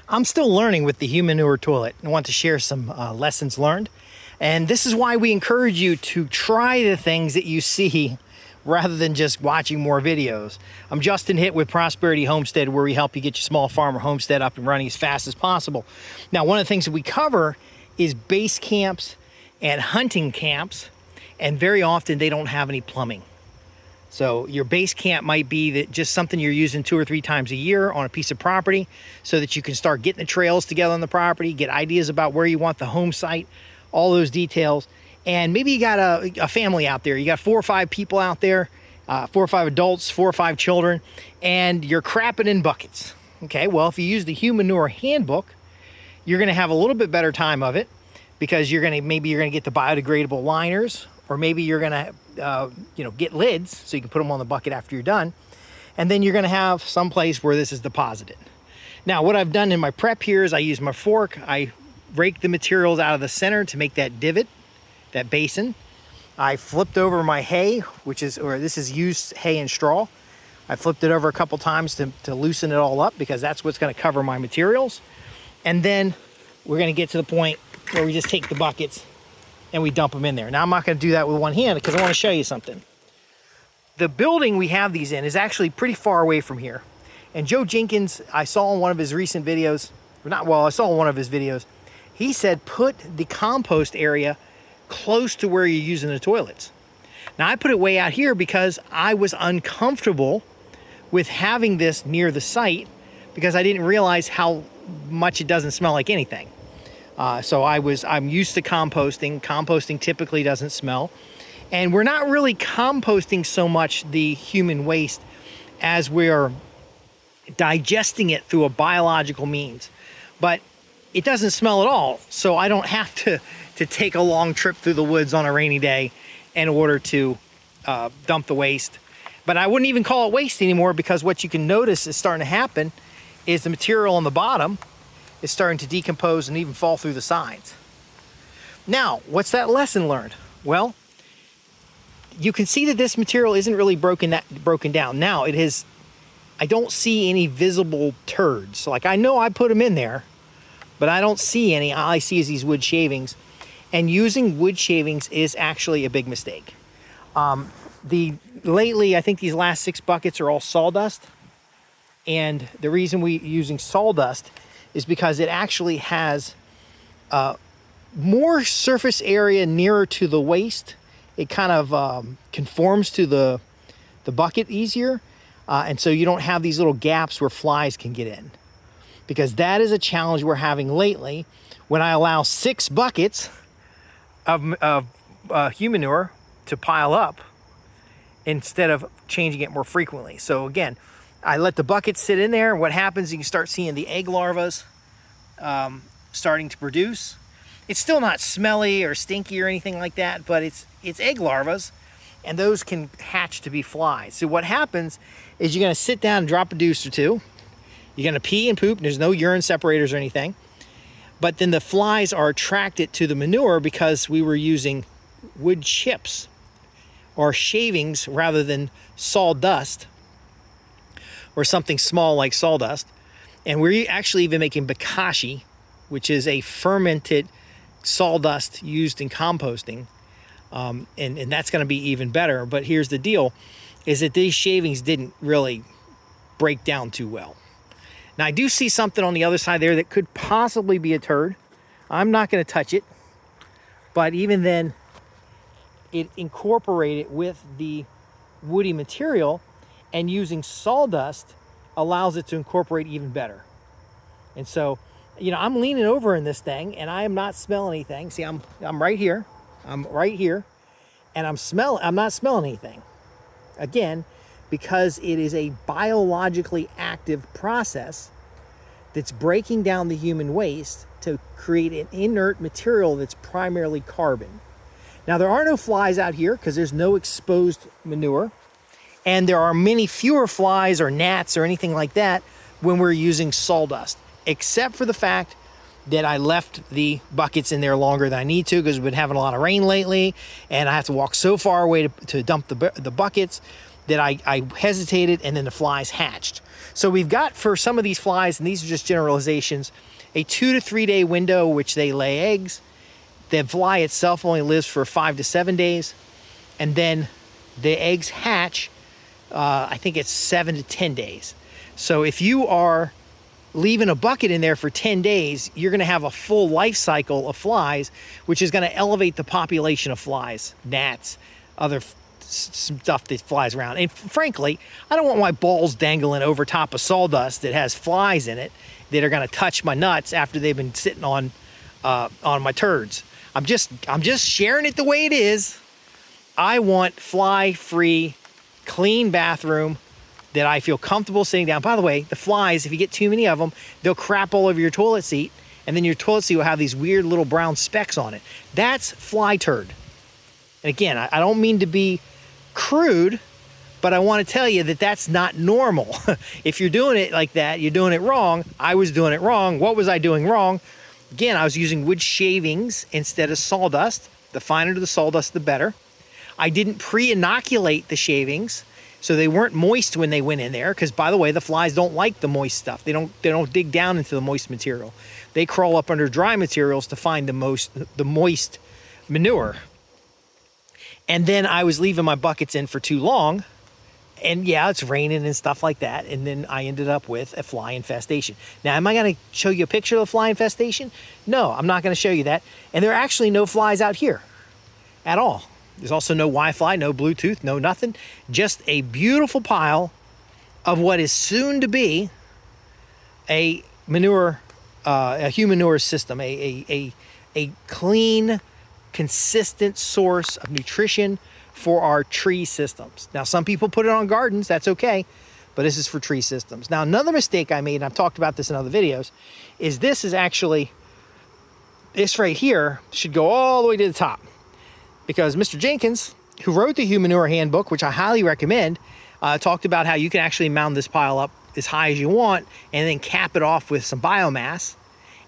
I'm still learning with the Humanure toilet and want to share some lessons learned. And this is why we encourage you to try the things that you see rather than just watching more videos. I'm Justin Hitt with Prosperity Homestead, where we help you get your small farm or homestead up and running as fast as possible. Now, one of the things that we cover is base camps and hunting camps, and very often they don't have any plumbing. So your base camp might be that just something you're using 2 or 3 times a year on a piece of property so that you can start getting the trails together on the property, get ideas about where you want the home site, all those details. And maybe you got a family out there. You got 4 or 5 people out there, 4 or 5 adults, 4 or 5 children, and you're crapping in buckets. Okay, well, if you use the Humanure Handbook, you're gonna have a little bit better time of it because maybe you're gonna get the biodegradable liners, or maybe you're gonna get lids so you can put them on the bucket after you're done. And then you're gonna have some place where this is deposited. Now, what I've done in my prep here is I use my fork. I rake the materials out of the center to make that divot, that basin. I flipped over my hay, this is used hay and straw. I flipped it over a couple times to loosen it all up because that's what's gonna cover my materials. And then we're gonna get to the point where we just take the buckets and we dump them in there. Now, I'm not gonna do that with one hand because I wanna show you something. The building we have these in is actually pretty far away from here. And Joe Jenkins, I saw in one of his recent videos, I saw one of his videos, he said put the compost area close to where you're using the toilets. Now, I put it way out here because I was uncomfortable with having this near the site because I didn't realize how much it doesn't smell like anything. So I'm used to composting. Composting typically doesn't smell. And we're not really composting so much the human waste as we're digesting it through a biological means. But it doesn't smell at all. So I don't have to take a long trip through the woods on a rainy day in order to dump the waste. But I wouldn't even call it waste anymore because what you can notice is starting to happen is the material on the bottom is starting to decompose and even fall through the sides. Now, what's that lesson learned? Well, you can see that this material isn't really broken down. Now, I don't see any visible turds. Like, I know I put them in there, but I don't see any. All I see is these wood shavings. And using wood shavings is actually a big mistake. Lately, I think these last 6 buckets are all sawdust. And the reason we're using sawdust is because it actually has more surface area nearer to the waste. It kind of conforms to the bucket easier. And so you don't have these little gaps where flies can get in. Because that is a challenge we're having lately when I allow 6 buckets of Humanure to pile up instead of changing it more frequently. So again, I let the bucket sit in there, and what happens, you can start seeing the egg larvas starting to produce. It's still not smelly or stinky or anything like that, but it's egg larvas, and those can hatch to be flies. So what happens is you're gonna sit down and drop a deuce or 2. You're gonna pee and poop, and there's no urine separators or anything. But then the flies are attracted to the manure because we were using wood chips or shavings rather than sawdust or something small like sawdust. And we're actually even making bokashi, which is a fermented sawdust used in composting. And that's gonna be even better. But here's the deal, is that these shavings didn't really break down too well. Now, I do see something on the other side there that could possibly be a turd. I'm not gonna touch it, but even then, it incorporated with the woody material, and using sawdust allows it to incorporate even better. And so, I'm leaning over in this thing and I am not smelling anything. See, I'm right here. I'm right here, and I'm not smelling anything. Again, because it is a biologically active process that's breaking down the human waste to create an inert material that's primarily carbon. Now, there are no flies out here because there's no exposed manure, and there are many fewer flies or gnats or anything like that when we're using sawdust, except for the fact that I left the buckets in there longer than I need to because we've been having a lot of rain lately, and I have to walk so far away to dump the buckets that I hesitated, and then the flies hatched. So we've got, for some of these flies, and these are just generalizations, a 2 to 3 day window which they lay eggs. The fly itself only lives for 5 to 7 days, and then the eggs hatch, I think it's 7 to 10 days. So if you are leaving a bucket in there for 10 days, you're going to have a full life cycle of flies, which is going to elevate the population of flies, gnats, other stuff that flies around. And frankly, I don't want my balls dangling over top of sawdust that has flies in it that are going to touch my nuts after they've been sitting on my turds. I'm just sharing it the way it is. I want fly-free, clean bathroom that I feel comfortable sitting down. By the way, the flies, if you get too many of them, they'll crap all over your toilet seat, and then your toilet seat will have these weird little brown specks on it. That's fly turd. And again, I don't mean to be crude, but I want to tell you that that's not normal. If you're doing it like that, you're doing it wrong. I was doing it wrong. What was I doing wrong? Again, I was using wood shavings instead of sawdust. The finer the sawdust, the better. I didn't pre-inoculate the shavings, so they weren't moist when they went in there, because, by the way, the flies don't like the moist stuff. They don't dig down into the moist material. They crawl up under dry materials to find the moist manure. And then I was leaving my buckets in for too long, and yeah, it's raining and stuff like that, and then I ended up with a fly infestation. Now, am I going to show you a picture of the fly infestation? No, I'm not going to show you that. And there are actually no flies out here at all. There's also no Wi-Fi, no Bluetooth, no nothing. Just a beautiful pile of what is soon to be a manure, a Humanure system, a clean, consistent source of nutrition for our tree systems. Now, some people put it on gardens, that's okay, but this is for tree systems. Now, another mistake I made, and I've talked about this in other videos, is this right here should go all the way to the top. Because Mr. Jenkins, who wrote the Humanure Handbook, which I highly recommend, talked about how you can actually mound this pile up as high as you want and then cap it off with some biomass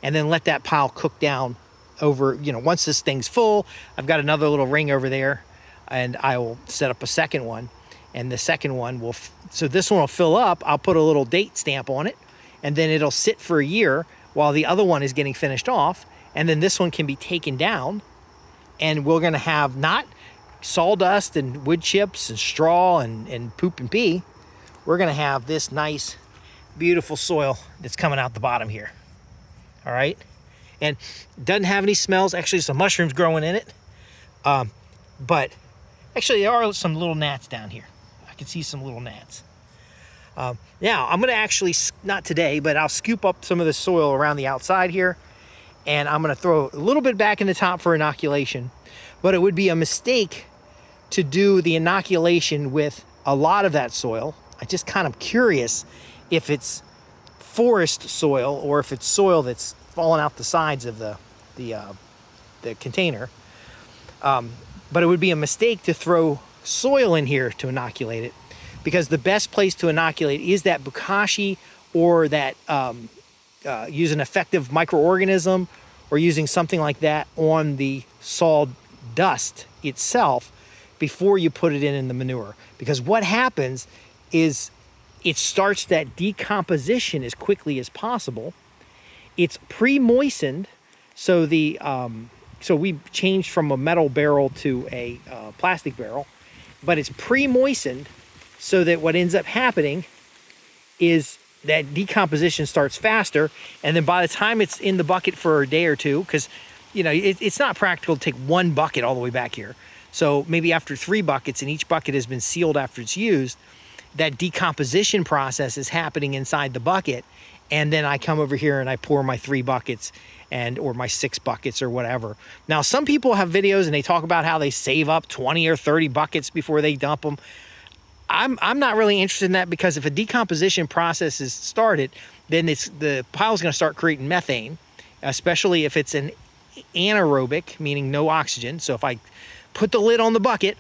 and then let that pile cook down over, once this thing's full. I've got another little ring over there, and I will set up a second one, and the second one will, so this one will fill up. I'll put a little date stamp on it, and then it'll sit for a year while the other one is getting finished off, and then this one can be taken down. And we're going to have not sawdust and wood chips and straw and poop and pee. We're going to have this nice, beautiful soil that's coming out the bottom here. All right? And it doesn't have any smells. Actually, some mushrooms growing in it. But actually, there are some little gnats down here. I can see some little gnats. Now, I'm going to actually, not today, but I'll scoop up some of the soil around the outside here. And I'm going to throw a little bit back in the top for inoculation. But it would be a mistake to do the inoculation with a lot of that soil. I'm just kind of curious if it's forest soil or if it's soil that's fallen out the sides of the container. But it would be a mistake to throw soil in here to inoculate it, because the best place to inoculate is that bokashi or that use an effective microorganism or using something like that on the sawdust itself before you put it in the manure. Because what happens is it starts that decomposition as quickly as possible. It's pre-moistened, so so we changed from a metal barrel to a plastic barrel, but it's pre-moistened so that what ends up happening is that decomposition starts faster, and then by the time it's in the bucket for a day or two, because it's not practical to take one bucket all the way back here. So maybe after 3 buckets, and each bucket has been sealed after it's used, that decomposition process is happening inside the bucket, and then I come over here and I pour my 3 buckets or my 6 buckets or whatever. Now, some people have videos and they talk about how they save up 20 or 30 buckets before they dump them. I'm not really interested in that, because if a decomposition process is started, then the pile's going to start creating methane, especially if it's an anaerobic, meaning no oxygen. So if I put the lid on the bucket,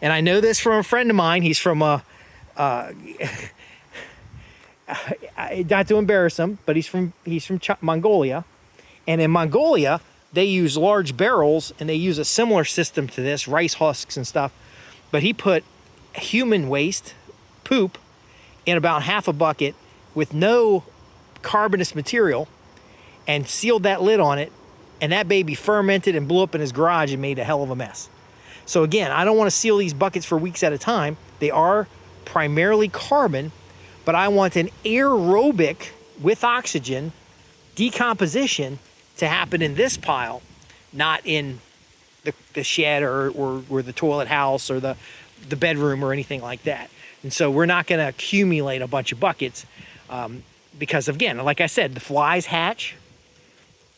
and I know this from a friend of mine, he's from not to embarrass him, but he's from Mongolia, and in Mongolia they use large barrels and they use a similar system to this, rice husks and stuff. But he put human waste, poop, in about half a bucket with no carbonous material and sealed that lid on it, and that baby fermented and blew up in his garage and made a hell of a mess. So again, I don't want to seal these buckets for weeks at a time. They are primarily carbon, but I want an aerobic with oxygen decomposition to happen in this pile, not in the shed or the toilet house or the bedroom or anything like that. And so we're not going to accumulate a bunch of buckets because, again, like I said, the flies hatch,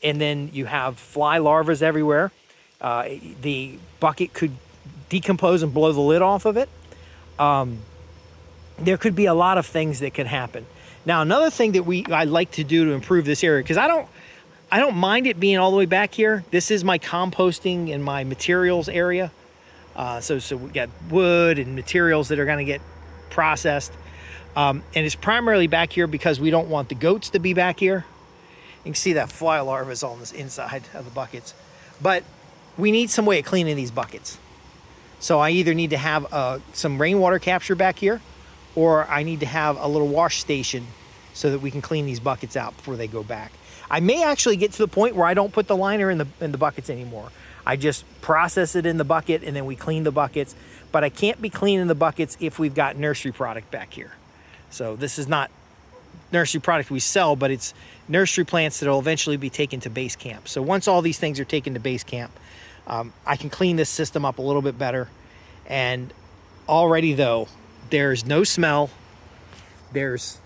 and then you have fly larvae everywhere. The bucket could decompose and blow the lid off of it. There could be a lot of things that could happen. Now, another thing that I like to do to improve this area, because I don't mind it being all the way back here. This is my composting and my materials area. So we got wood and materials that are going to get processed. And it's primarily back here because we don't want the goats to be back here. You can see that fly larvae is on this inside of the buckets. But we need some way of cleaning these buckets. So I either need to have some rainwater capture back here, or I need to have a little wash station so that we can clean these buckets out before they go back. I may actually get to the point where I don't put the liner in the buckets anymore. I just process it in the bucket and then we clean the buckets. But I can't be cleaning the buckets if we've got nursery product back here. So this is not nursery product we sell, but it's nursery plants that will eventually be taken to base camp. So once all these things are taken to base camp, I can clean this system up a little bit better. And already though, there's no smell. There's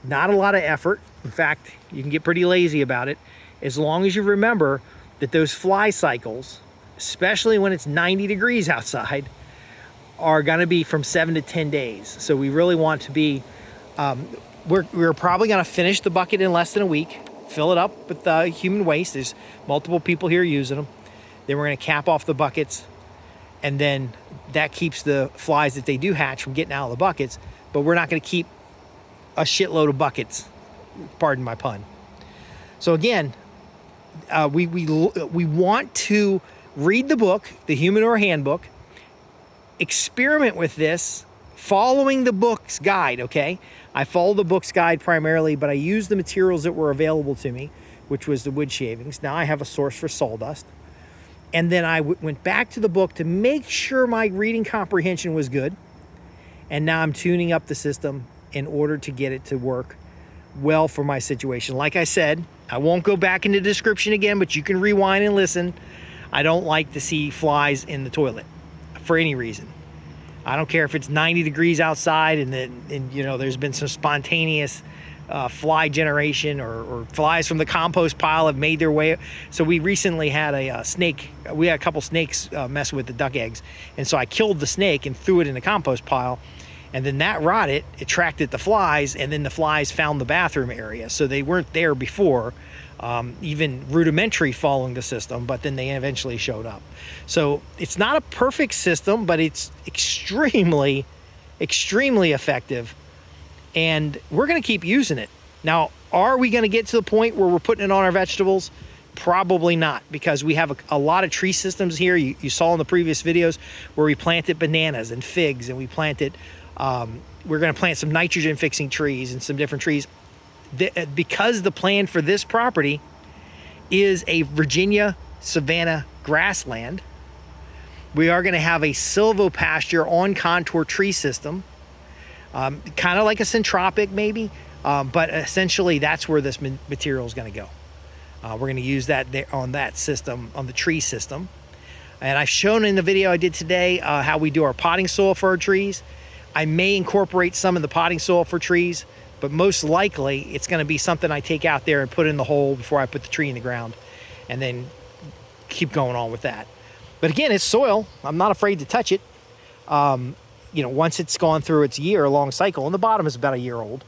not a lot of effort. In fact, you can get pretty lazy about it as long as you remember that those fly cycles, especially when it's 90 degrees outside, are going to be from 7 to 10 days. So we really want to be, we're probably going to finish the bucket in less than a week, fill it up with human waste. There's multiple people here using them. Then we're going to cap off the buckets, and then that keeps the flies that they do hatch from getting out of the buckets. But we're not going to keep a shitload of buckets, pardon my pun. So again, we want to read the book, the Humanure Handbook, experiment with this, following the book's guide, okay? I follow the book's guide primarily, but I use the materials that were available to me, which was the wood shavings. Now I have a source for sawdust. And then I went back to the book to make sure my reading comprehension was good. And now I'm tuning up the system in order to get it to work well for my situation. Like I said, I won't go back into the description again, but you can rewind and listen. I don't like to see flies in the toilet for any reason. I don't care if it's 90 degrees outside and you know, there's been some spontaneous fly generation or flies from the compost pile have made their way. So we recently had a snake. We had a couple snakes mess with the duck eggs. And so I killed the snake and threw it in the compost pile. And then that rotted, attracted the flies, and then the flies found the bathroom area. So they weren't there before, even rudimentary following the system, but then they eventually showed up. So it's not a perfect system, but it's extremely, extremely effective. And we're going to keep using it. Now, are we going to get to the point where we're putting it on our vegetables? Probably not, because we have a lot of tree systems here. You saw in the previous videos where we planted bananas and figs, and we planted, we're going to plant some nitrogen fixing trees and some different trees. Because the plan for this property is a Virginia savanna grassland, we are going to have a silvopasture on contour tree system. Kind of like a centropic maybe, but essentially that's where this material is going to go. We're going to use that there on that system, on the tree system. And I've shown in the video I did today how we do our potting soil for our trees. I may incorporate some of the potting soil for trees, but most likely it's going to be something I take out there and put in the hole before I put the tree in the ground, and then keep going on with that. But again, it's soil. I'm not afraid to touch it. You know, once it's gone through its year-long cycle, and the bottom is about a year old.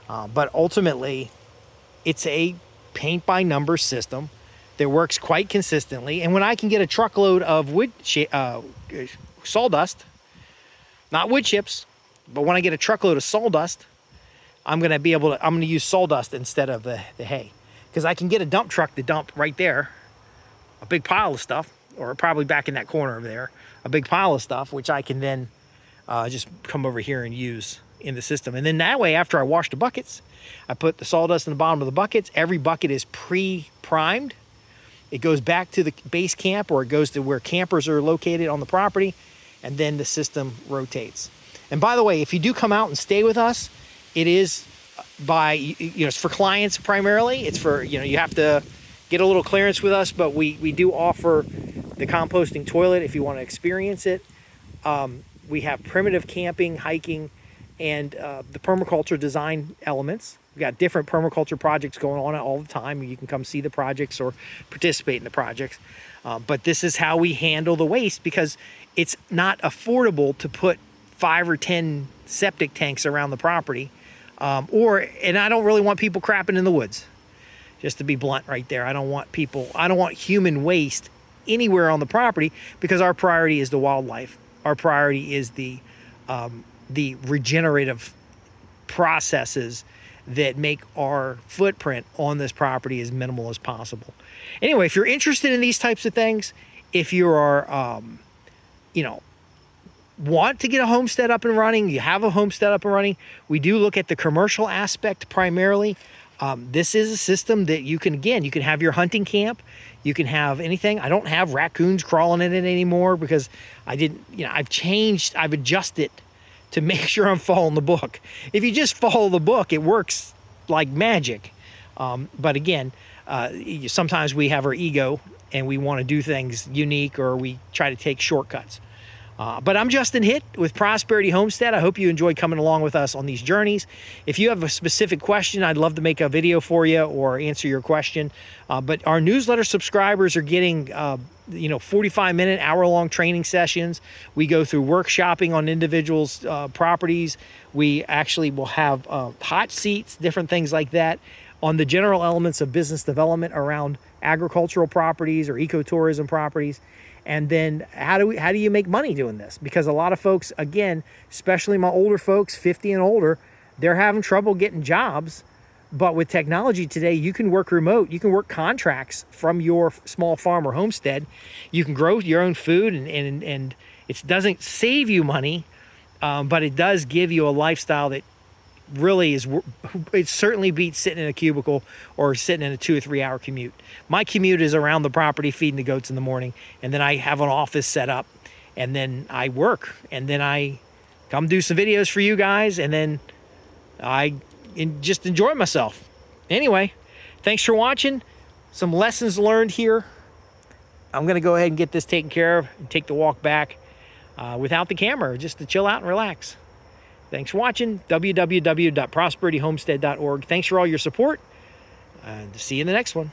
But ultimately, it's a paint-by-number system that works quite consistently. And when I can get a truckload of wood sawdust, not wood chips, but when I get a truckload of sawdust, I'm going to use sawdust instead of the hay. Because I can get a dump truck to dump right there a big pile of stuff, or probably back in that corner over there, a big pile of stuff, which I can then just come over here and use in the system. And then that way, after I wash the buckets, I put the sawdust in the bottom of the buckets. Every bucket is pre-primed. It goes back to the base camp, or it goes to where campers are located on the property, and then the system rotates. And by the way, if you do come out and stay with us, it is it's for clients primarily. It's for, you have to get a little clearance with us, but we do offer the composting toilet if you want to experience it. We have primitive camping, hiking, and the permaculture design elements. We've got different permaculture projects going on all the time. You can come see the projects or participate in the projects. But this is how we handle the waste, because it's not affordable to put 5 or 10 septic tanks around the property. And I don't really want people crapping in the woods. Just to be blunt right there. I don't want human waste anywhere on the property, because our priority is the wildlife. Our priority is the regenerative processes that make our footprint on this property as minimal as possible. Anyway, if you're interested in these types of things, if you are, want to get a homestead up and running, you have a homestead up and running, we do look at the commercial aspect primarily. This is a system that you can have your hunting camp. You can have anything. I don't have raccoons crawling in it anymore, because I've adjusted to make sure I'm following the book. If you just follow the book, it works like magic. But again, sometimes we have our ego and we want to do things unique, or we try to take shortcuts. But I'm Justin Hitt with Prosperity Homestead. I hope you enjoyed coming along with us on ththese journeys. If you have a specific question, I'd love to make a video for you or answer your question. But our newsletter subscribers are getting 45-minute, hour-long training sessions. We go through workshopping on individuals' properties. We actually will have hot seats, different things like that, on the general elements of business development around agricultural properties or ecotourism properties. And then how do you make money doing this? Because a lot of folks, again, especially my older folks, 50 and older, they're having trouble getting jobs. But with technology today, you can work remote. You can work contracts from your small farm or homestead. You can grow your own food, and it doesn't save you money, but it does give you a lifestyle that really it certainly beats sitting in a cubicle or sitting in a 2 or 3 hour commute. My commute is around the property, feeding the goats in the morning, and then I have an office set up, and then I work, and then I come do some videos for you guys, and then I just enjoy myself. Anyway, thanks for watching. Some lessons learned here. I'm going to go ahead and get this taken care of and take the walk back without the camera, just to chill out and relax. Thanks for watching. www.prosperityhomestead.org. Thanks for all your support, and see you in the next one.